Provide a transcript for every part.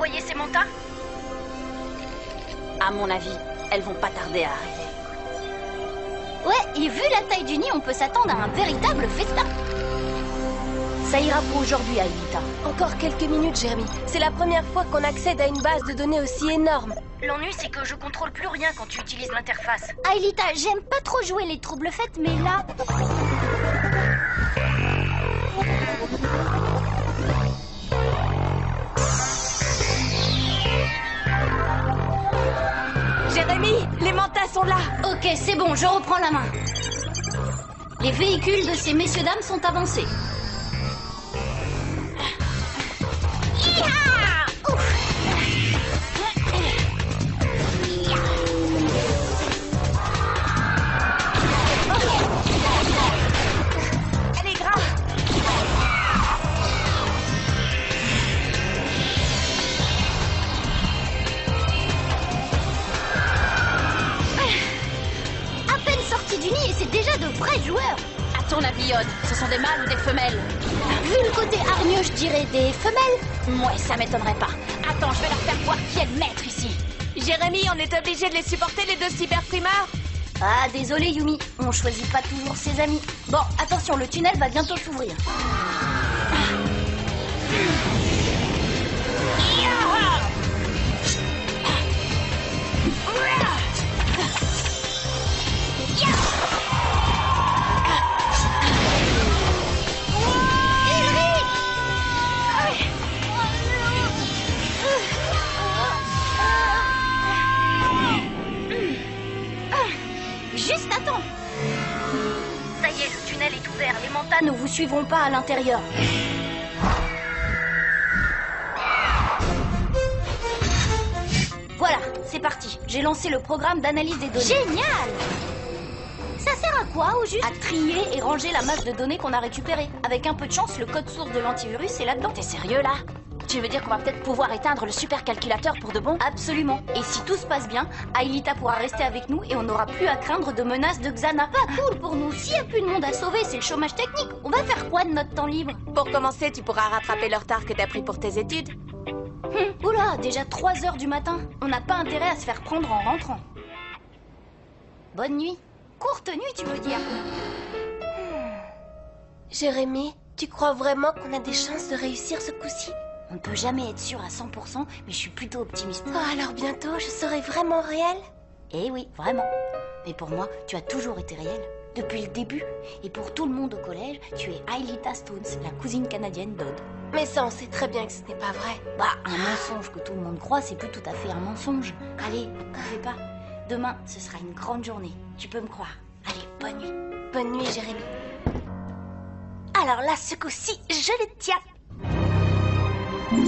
envoyer Samantha? À mon avis, elles vont pas tarder à arriver. Ouais, et vu la taille du nid, on peut s'attendre à un véritable festin. Ça ira pour aujourd'hui, Aelita. Encore quelques minutes, Jérémy. C'est la première fois qu'on accède à une base de données aussi énorme. L'ennui, c'est que je contrôle plus rien quand tu utilises l'interface. Aelita, j'aime pas trop jouer les troubles fêtes, mais là... Jérémy, les mantas sont là. Ok, c'est bon, je reprends la main. Les véhicules de ces messieurs-dames sont avancés. Elle est grave. À peine sortis du nid et c'est déjà de vrais joueurs. À ton avis, Yodd, ce sont des mâles ou des femelles? Vu le côté hargneux, je dirais des femelles. Ouais, ça m'étonnerait pas. Attends, je vais leur faire voir qui est le maître ici. Jérémy, on est obligé de les supporter, les deux cyberprimeurs. Ah, désolé Yumi, on choisit pas toujours ses amis. Bon, attention, le tunnel va bientôt s'ouvrir. Juste attends. Ça y est, le tunnel est ouvert. Les mantas ne vous suivront pas à l'intérieur. Voilà, c'est parti. J'ai lancé le programme d'analyse des données. Génial! Ça sert à quoi, au juste? À trier et ranger la masse de données qu'on a récupérée. Avec un peu de chance, le code source de l'antivirus est là-dedans. T'es sérieux, là? Tu veux dire qu'on va peut-être pouvoir éteindre le supercalculateur pour de bon? Absolument. Et si tout se passe bien, Aelita pourra rester avec nous et on n'aura plus à craindre de menaces de Xana. Pas cool pour nous. S'il n'y a plus de monde à sauver, c'est le chômage technique. On va faire quoi de notre temps libre? Pour commencer, tu pourras rattraper le retard que t'as pris pour tes études. Oula, déjà 3 heures du matin. On n'a pas intérêt à se faire prendre en rentrant. Bonne nuit. Courte nuit, tu veux dire? Jérémy, tu crois vraiment qu'on a des chances de réussir ce coup-ci? On ne peut jamais être sûr à 100%, mais je suis plutôt optimiste. Oh, alors bientôt, je serai vraiment réelle? Eh oui, vraiment. Mais pour moi, tu as toujours été réelle. Depuis le début. Et pour tout le monde au collège, tu es Aelita Stones, la cousine canadienne d'Odd. Mais ça, on sait très bien que ce n'est pas vrai. Bah, un mensonge que tout le monde croit, c'est plus tout à fait un mensonge. Allez, ne fais pas. Demain, ce sera une grande journée. Tu peux me croire. Allez, bonne nuit. Bonne nuit, Jérémy. Alors là, ce coup-ci, je le tiens. Eh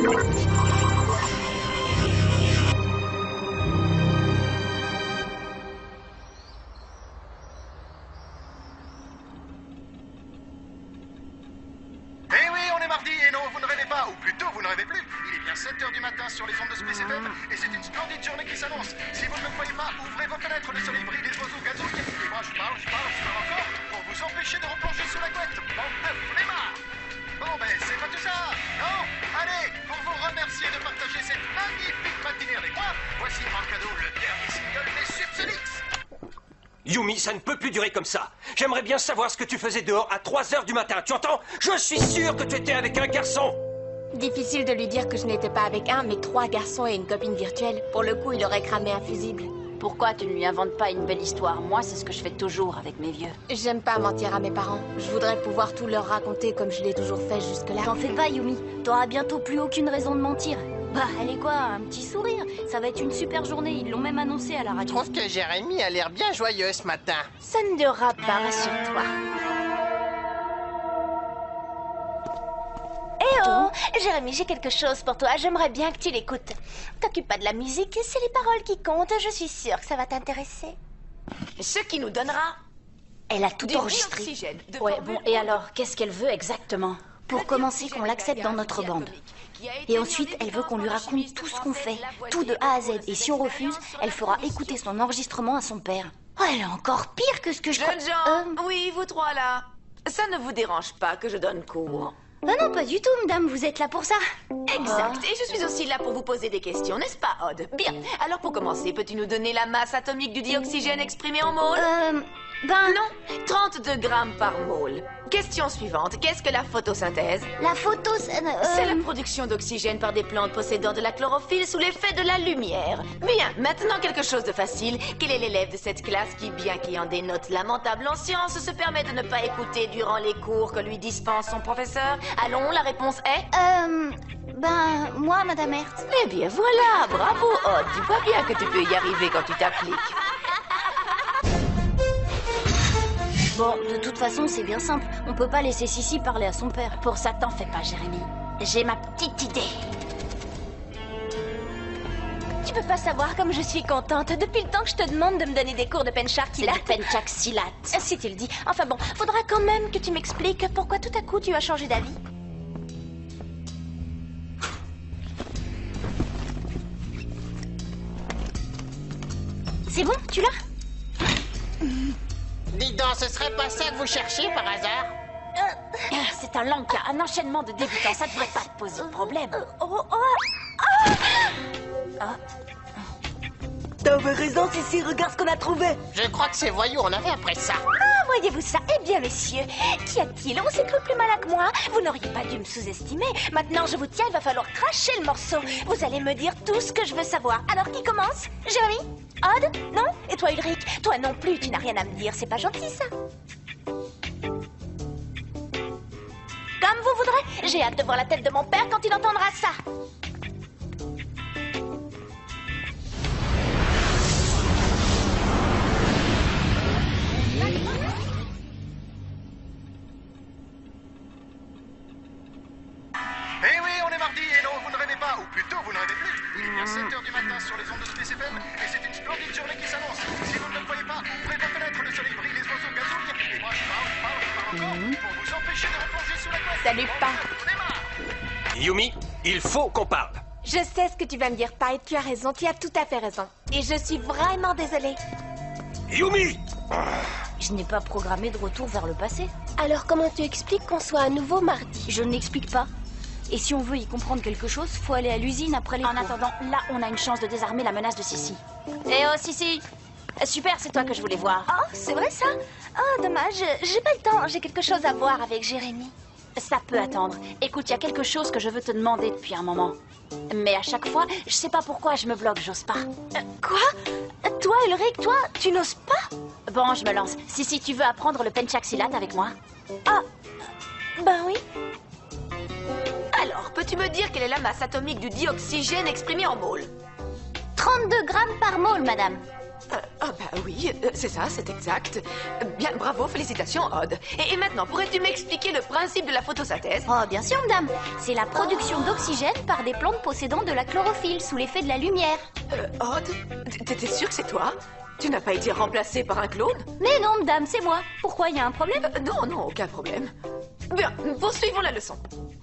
oui, on est mardi et non, vous ne rêvez pas, ou plutôt vous ne rêvez plus. Il est bien 7h du matin sur les ondes de Space FM et c'est une splendide journée qui s'annonce. Si vous ne me croyez pas, ouvrez vos fenêtres, le soleil brille, les oiseaux gazouillent. Et moi je parle encore pour vous empêcher de replonger sous la couette. Bande de flemmards. Bon ben, c'est pas tout ça, non? Allez, pour vous remercier de partager cette magnifique matinée avec moi, voici en cadeau le dernier single des Subsonics. Yumi, ça ne peut plus durer comme ça. J'aimerais bien savoir ce que tu faisais dehors à 3 heures du matin, tu entends? Je suis sûr que tu étais avec un garçon. Difficile de lui dire que je n'étais pas avec un, mais 3 garçons et une copine virtuelle. Pour le coup, il aurait cramé un fusible. Pourquoi tu ne lui inventes pas une belle histoire? Moi, c'est ce que je fais toujours avec mes vieux. J'aime pas mentir à mes parents. Je voudrais pouvoir tout leur raconter comme je l'ai toujours fait jusque-là. T'en fais pas, Yumi. T'auras bientôt plus aucune raison de mentir. Bah, allez quoi, un petit sourire. Ça va être une super journée, ils l'ont même annoncé à la Je radio. trouve que Jérémy a l'air bien joyeux ce matin. Ça ne durera pas, rassure-toi. Eh oh, Jérémy, j'ai quelque chose pour toi. J'aimerais bien que tu l'écoutes. T'occupe pas de la musique, c'est les paroles qui comptent. Je suis sûre que ça va t'intéresser. Ce qui nous donnera Elle a tout du enregistré. dioxygène de Ouais, formule bon, et alors, qu'est-ce qu'elle veut exactement? Pour commencer, qu'on l'accepte dans notre bande. Et ensuite, elle veut qu'on lui raconte tout ce qu'on fait, tout de A à Z. Et si on refuse, elle fera écouter son enregistrement à son père. Oh, elle est encore pire que ce que je crois. Jeunes gens, oui, vous trois là. Ça ne vous dérange pas que je donne cours? Bah non, pas du tout, madame, vous êtes là pour ça. Exact. Et je suis aussi là pour vous poser des questions, n'est-ce pas, Odd? Bien. Alors pour commencer, peux-tu nous donner la masse atomique du dioxygène exprimée en mole? Non, 32 grammes par mole. Question suivante. Qu'est-ce que la photosynthèse? La photo... C'est la production d'oxygène par des plantes possédant de la chlorophylle sous l'effet de la lumière. Bien, maintenant quelque chose de facile. Quel est l'élève de cette classe qui, bien qu'ayant des notes lamentables en sciences, se permet de ne pas écouter durant les cours que lui dispense son professeur? Allons, la réponse est... moi, madame Hertz. Eh bien voilà, bravo Odd. Tu vois bien que tu peux y arriver quand tu t'appliques. Bon, de toute façon, c'est bien simple. On peut pas laisser Sissi parler à son père. Pour ça, t'en fais pas, Jérémy. J'ai ma petite idée. Tu peux pas savoir comme je suis contente. Depuis le temps que je te demande de me donner des cours de C'est penchakilat. du penchaxilat. Si tu le dis. Enfin bon, faudra quand même que tu m'expliques pourquoi tout à coup tu as changé d'avis. C'est bon, tu l'as? Dis donc, ce serait pas ça que vous cherchiez par hasard? C'est un Lanka, un enchaînement de débutants. Ça devrait pas te poser de problème. T'avais raison, Sissi, regarde ce qu'on a trouvé. Je crois que ces voyous en avaient après ça. Ah, voyez-vous ça? Eh bien, messieurs, qu'y a-t-il? On s'est cru plus malin que moi. Vous n'auriez pas dû me sous-estimer. Maintenant, je vous tiens, il va falloir cracher le morceau. Vous allez me dire tout ce que je veux savoir. Alors, qui commence? Jérémy? Odd? Non? Et toi, Ulrich? Toi non plus, tu n'as rien à me dire. C'est pas gentil, ça. Comme vous voudrez. J'ai hâte de voir la tête de mon père quand il entendra ça. Eh oui, on est mardi et non, vous ne rêvez pas, ou plutôt vous ne rêvez plus. Il est bien 7h du matin sur les ondes de Space FM et c'est une splendide journée qui s'annonce. Si vous ne le croyez pas, ouvrez vos fenêtres, le soleil brille, les oiseaux gazouillent et moi je parle encore pour vous empêcher de replonger sous la couette. Salut, Pa. On démarre. Yumi, il faut qu'on parle. Je sais ce que tu vas me dire, Pa, et tu as raison. Tu as tout à fait raison. Et je suis vraiment désolée. Yumi! Je n'ai pas programmé de retour vers le passé. Alors, comment tu expliques qu'on soit à nouveau mardi? Je ne l'explique pas. Et si on veut y comprendre quelque chose, faut aller à l'usine après les En cours. attendant, là, on a une chance de désarmer la menace de Sissi. Eh oh, Sissi! Super, c'est toi que je voulais voir. Oh, c'est vrai ça? Oh, dommage. J'ai pas le temps. J'ai quelque chose à voir avec Jérémy. Ça peut attendre. Écoute, il y a quelque chose que je veux te demander depuis un moment. Mais à chaque fois, je sais pas pourquoi je me bloque, j'ose pas. Quoi? Toi, Ulrich, toi, tu n'oses pas? Bon, je me lance. Si tu veux apprendre le penchaxilat avec moi. Ah, ben oui. Alors, peux-tu me dire quelle est la masse atomique du dioxygène exprimée en mole? 32 grammes par mole, madame. Bah oui, c'est ça, c'est exact. Bien, bravo, félicitations, Odd. Et maintenant, pourrais-tu m'expliquer le principe de la photosynthèse? Oh, bien sûr, madame. C'est la production d'oxygène par des plantes possédant de la chlorophylle sous l'effet de la lumière. Odd, t'es sûr que c'est toi? Tu n'as pas été remplacé par un clone? Mais non, madame, c'est moi. Pourquoi, il y a un problème? Non, aucun problème. Bien, poursuivons la leçon.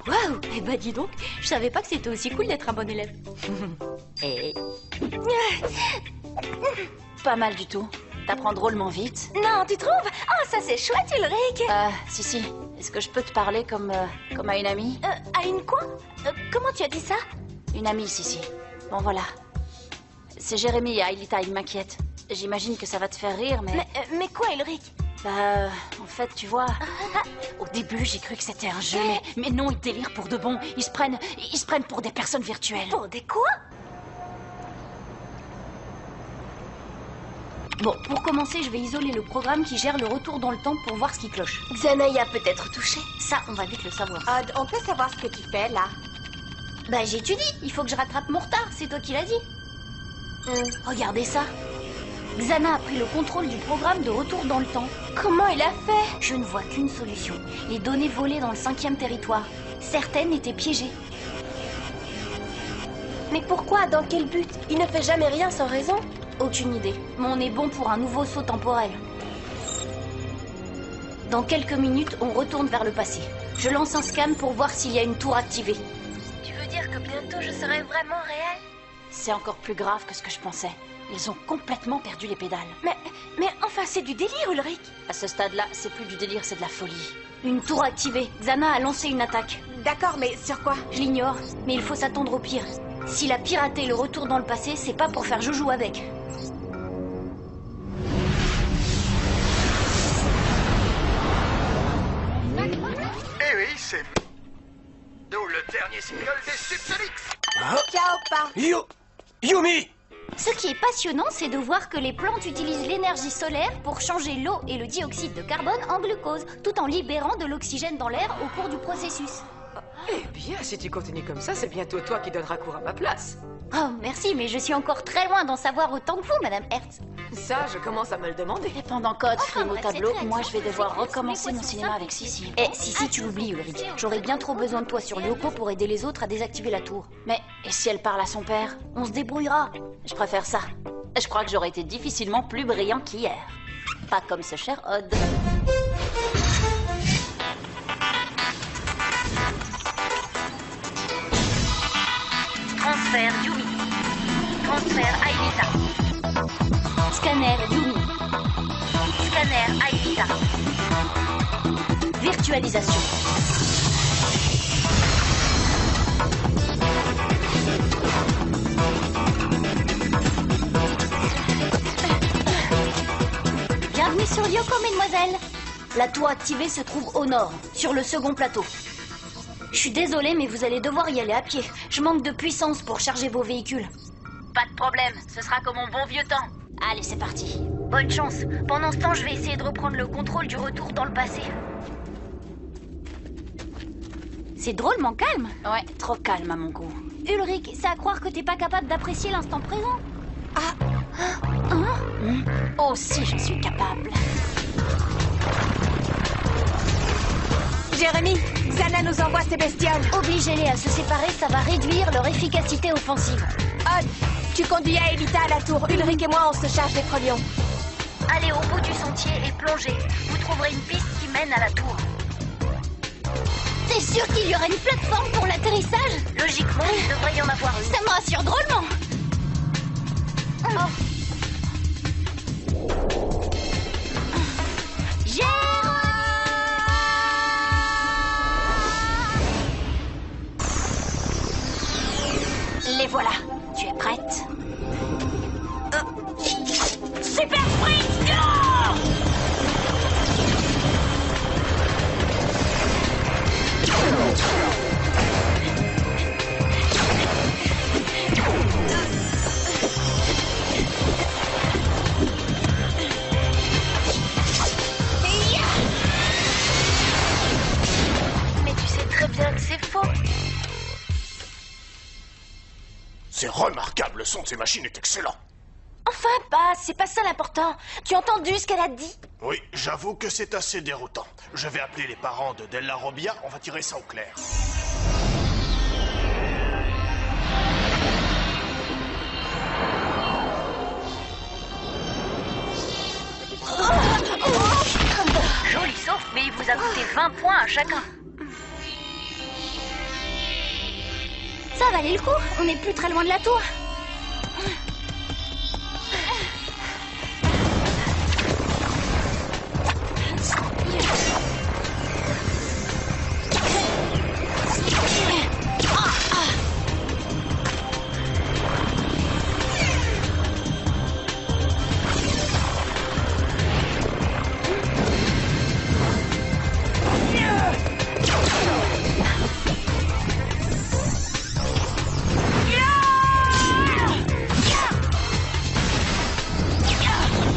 Waouh. Eh ben, dis donc, je savais pas que c'était aussi cool d'être un bon élève. Et... Pas mal du tout. T'apprends drôlement vite. Non, tu trouves? Oh, ça c'est chouette, Ulrich. Si. Est-ce que je peux te parler comme à une amie? À une quoi? Comment tu as dit ça? Une amie, si. Bon, voilà. C'est Jérémy et Ailita, il m'inquiète. J'imagine que ça va te faire rire, mais... Mais quoi, Ulrich? En fait, tu vois... Au début, j'ai cru que c'était un jeu, mais non, ils délirent pour de bon. Ils se prennent pour des personnes virtuelles. Pour des quoi? Bon, pour commencer, je vais isoler le programme qui gère le retour dans le temps pour voir ce qui cloche. Xana y a peut-être touché. Ça, on va vite le savoir. Odd, on peut savoir ce que tu fais, là? Bah, j'étudie. Il faut que je rattrape mon retard. C'est toi qui l'as dit. Regardez ça. Xana a pris le contrôle du programme de retour dans le temps. Comment il a fait? Je ne vois qu'une solution. Les données volées dans le 5e territoire. Certaines étaient piégées. Mais pourquoi? Dans quel but? Il ne fait jamais rien sans raison. Aucune idée. Mais on est bon pour un nouveau saut temporel. Dans quelques minutes, on retourne vers le passé. Je lance un scan pour voir s'il y a une tour activée. Tu veux dire que bientôt je serai vraiment réel? C'est encore plus grave que ce que je pensais. Ils ont complètement perdu les pédales. Mais enfin, c'est du délire, Ulrich. À ce stade-là, c'est plus du délire, c'est de la folie. Une tour activée. Xana a lancé une attaque. D'accord, mais sur quoi? Je l'ignore, mais il faut s'attendre au pire. S'il a piraté le retour dans le passé, c'est pas pour faire joujou avec. Eh oui, c'est... D'où le dernier single des Subsonics. Ciao, pas. Yumi! Ce qui est passionnant, c'est de voir que les plantes utilisent l'énergie solaire pour changer l'eau et le dioxyde de carbone en glucose, tout en libérant de l'oxygène dans l'air au cours du processus. Eh bien, si tu continues comme ça, c'est bientôt toi qui donneras cours à ma place. Oh, merci, mais je suis encore très loin d'en savoir autant que vous, Madame Hertz. Ça, je commence à me le demander. Et pendant Code filme au bref, tableau, c'est très moi bien. je vais devoir C'est recommencer mes mon poissons cinéma simples. avec Sissi. Eh, si tu l'oublies, Ulrich, j'aurais bien trop besoin de toi sur Lyoko pour aider les autres à désactiver la tour. Mais, et si elle parle à son père? On se débrouillera. Je préfère ça. Je crois que j'aurais été difficilement plus brillant qu'hier. Pas comme ce cher Odd. Transfert Yumi. Transfert Aelita. Scanner Yumi. Scanner Aelita. Virtualisation. Bienvenue sur Lyoko, mesdemoiselles. La tour activée se trouve au nord, sur le second plateau. Je suis désolée, mais vous allez devoir y aller à pied. Je manque de puissance pour charger vos véhicules. Pas de problème, ce sera comme mon bon vieux temps. Allez, c'est parti. Bonne chance. Pendant ce temps, je vais essayer de reprendre le contrôle du retour dans le passé. C'est drôlement calme. Ouais, trop calme à mon goût. Ulrich, c'est à croire que t'es pas capable d'apprécier l'instant présent. Oh, si je suis capable. Jérémy, Xana nous envoie ces bestioles. Obligez-les à se séparer, ça va réduire leur efficacité offensive. Odd, tu conduis Aelita à la tour. Ulrich et moi, on se charge des frelions. Allez au bout du sentier et plongez. Vous trouverez une piste qui mène à la tour. T'es sûr qu'il y aura une plateforme pour l'atterrissage? Logiquement, il devrait y en avoir une. Ça me rassure drôlement. Les voilà. Tu es prête? Super Sprint, go! Mais tu sais très bien que c'est faux. C'est remarquable, le son de ces machines est excellent. Enfin, pas, c'est pas ça l'important. Tu as entendu ce qu'elle a dit? Oui, j'avoue que c'est assez déroutant. Je vais appeler les parents de Della Robbia, on va tirer ça au clair. Joli sauf, mais il vous a coûté 20 points à chacun. Ça valait le coup, on n'est plus très loin de la tour.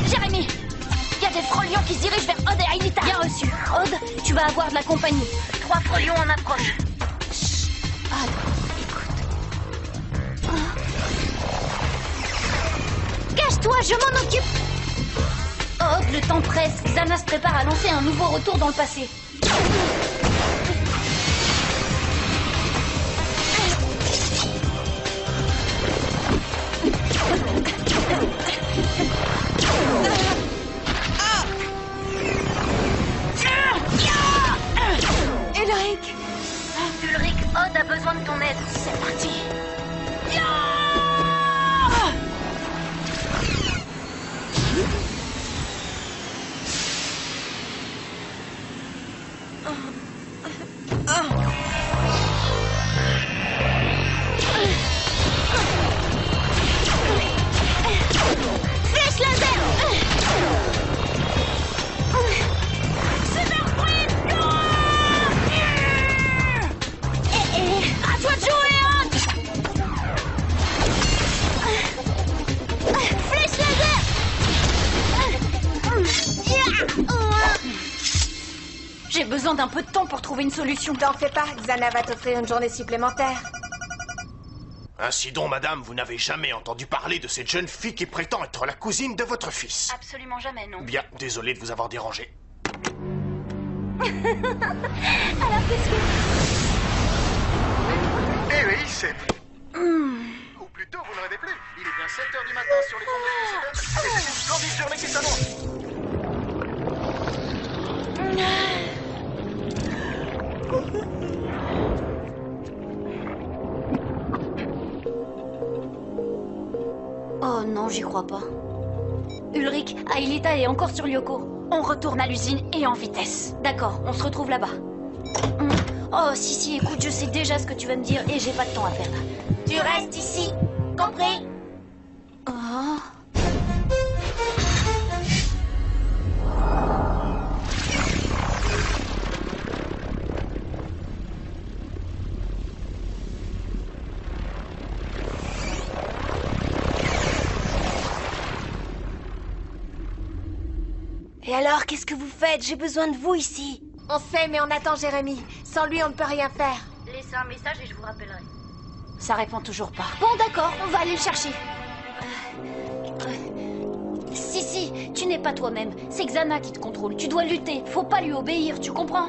Jérémy! Il y a des frelions qui se dirigent vers Odd et Aelita. Bien reçu. Odd, tu vas avoir de la compagnie. 3 frelions en approche. Odd, écoute. Cache-toi, je m'en occupe. Odd, le temps presse. Xana se prépare à lancer un nouveau retour dans le passé. Ulrich! Ulrich, Odd a besoin de ton aide. C'est parti. Flèche laser. Super sprint. À toi de jouer, Hank. Flèche laser. J'ai besoin d'un peu de temps pour trouver une solution. T'en fais pas, Xana va t'offrir une journée supplémentaire. Ainsi donc, madame, vous n'avez jamais entendu parler de cette jeune fille qui prétend être la cousine de votre fils. Absolument jamais, non. Bien, désolé de vous avoir dérangé. Alors qu'est-ce que... Eh oui, c'est... Ou plutôt, vous ne rêvez plus. Il est bien 7h du matin sur les ondes de SPCFM, et c'est une splendide journée qui s'annonce. Oh non, j'y crois pas. Ulrich, Aelita est encore sur Lyoko. On retourne à l'usine et en vitesse. D'accord, on se retrouve là-bas. Oh, si, écoute, je sais déjà ce que tu vas me dire et j'ai pas de temps à perdre. Tu restes ici, compris? Oh. Et alors, qu'est-ce que vous faites? J'ai besoin de vous ici. On sait, mais on attend Jérémy. Sans lui, on ne peut rien faire. Laissez un message et je vous rappellerai. Ça répond toujours pas. Bon, d'accord, on va aller le chercher. Si, tu n'es pas toi-même. C'est Xana qui te contrôle. Tu dois lutter. Faut pas lui obéir, tu comprends?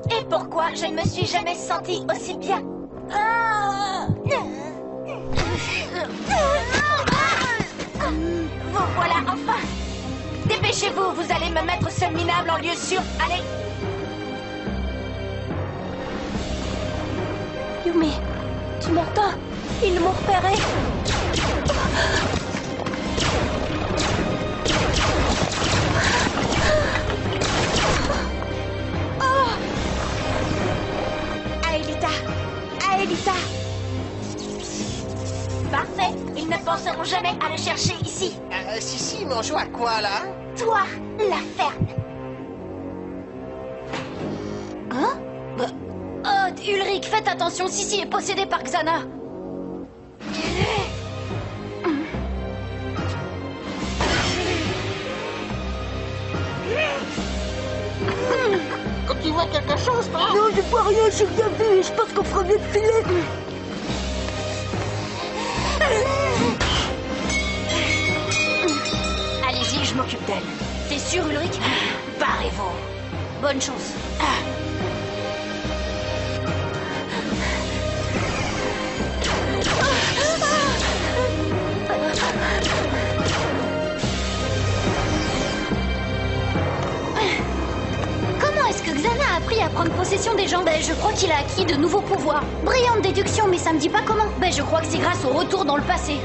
Et pourquoi je ne me suis jamais sentie aussi bien? Vous voilà enfin! Dépêchez-vous, vous allez me mettre ce minable en lieu sûr. Allez! Yumi, tu m'entends? Ils m'ont repéré. Aelita! Aelita! Parfait! Ils ne penseront jamais à le chercher ici. Si, mais on joue à quoi, là? Toi, la ferme! Hein? Oh, Ulrich, faites attention, Sissi est possédée par Xana. Tu vois quelque chose, toi? Non, je vois rien, j'ai rien vu. Je pense qu'on fera mieux de filer. Allez-y, je m'occupe d'elle. T'es sûr, Ulrich? Barrez-vous. Bonne chance. Comment est-ce que Xana a appris à prendre possession des gens? Ben, je crois qu'il a acquis de nouveaux pouvoirs. Brillante déduction, mais ça me dit pas comment. Ben, je crois que c'est grâce au retour dans le passé.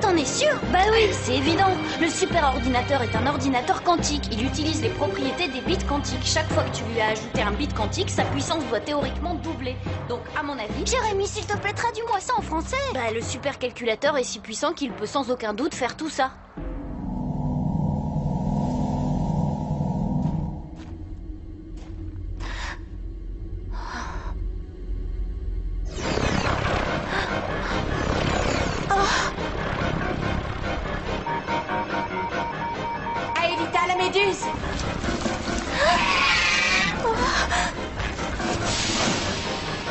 T'en es sûr? Bah oui, c'est évident. Le super ordinateur est un ordinateur quantique. Il utilise les propriétés des bits quantiques. Chaque fois que tu lui as ajouté un bit quantique, sa puissance doit théoriquement doubler. Donc, à mon avis... Jérémy, s'il te plaît, traduis-moi ça en français. Bah, le supercalculateur est si puissant qu'il peut sans aucun doute faire tout ça. Aelita, la méduse!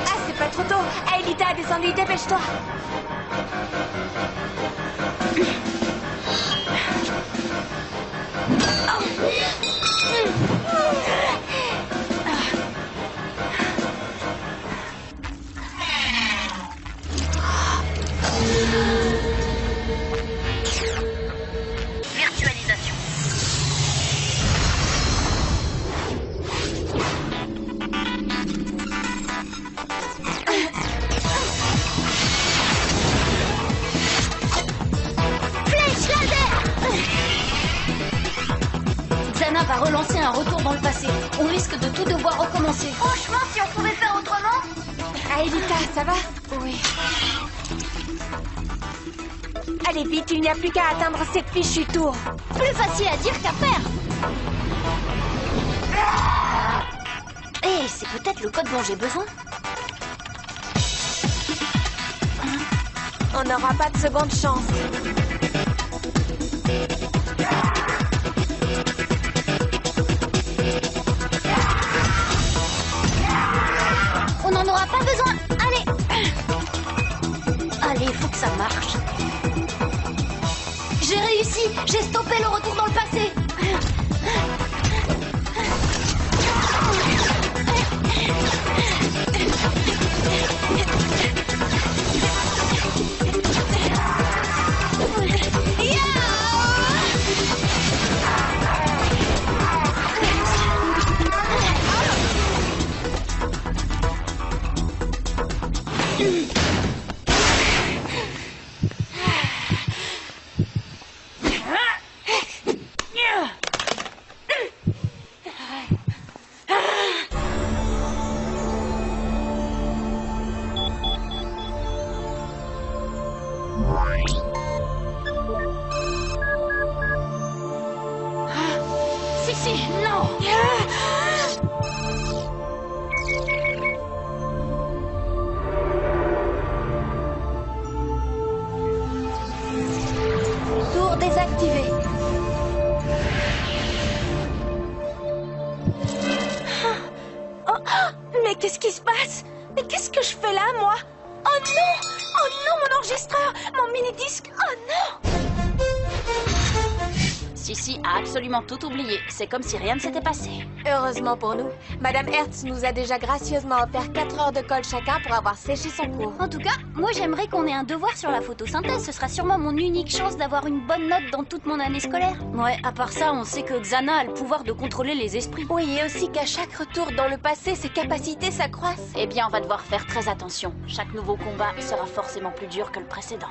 Ah, c'est pas trop tôt! Aelita, descends-lui, dépêche-toi! Virtualisation. relancer un retour dans le passé. On risque de tout devoir recommencer. Franchement, si on pouvait faire autrement... Aelita, ça va? Oui. Allez vite, il n'y a plus qu'à atteindre cette fichue tour. Plus facile à dire qu'à faire. Hé, c'est peut-être le code dont j'ai besoin. On n'aura pas de seconde chance. On n'en aura pas besoin. Allez. Allez, faut que ça marche. J'ai réussi. J'ai stoppé le retour dans le passé. Si, non. Tour désactivé. Oh, mais qu'est-ce qui se passe? Mais qu'est-ce que je fais là, moi? Oh non! Oh non, mon enregistreur! Mon mini-disque! Oh non! Sissi a absolument tout oublié. C'est comme si rien ne s'était passé. Heureusement pour nous, Madame Hertz nous a déjà gracieusement offert 4 heures de colle chacun pour avoir séché son cours. En tout cas, moi j'aimerais qu'on ait un devoir sur la photosynthèse. Ce sera sûrement mon unique chance d'avoir une bonne note dans toute mon année scolaire. Ouais, à part ça, on sait que Xana a le pouvoir de contrôler les esprits. Oui, et aussi qu'à chaque retour dans le passé, ses capacités s'accroissent. Eh bien, on va devoir faire très attention. Chaque nouveau combat sera forcément plus dur que le précédent.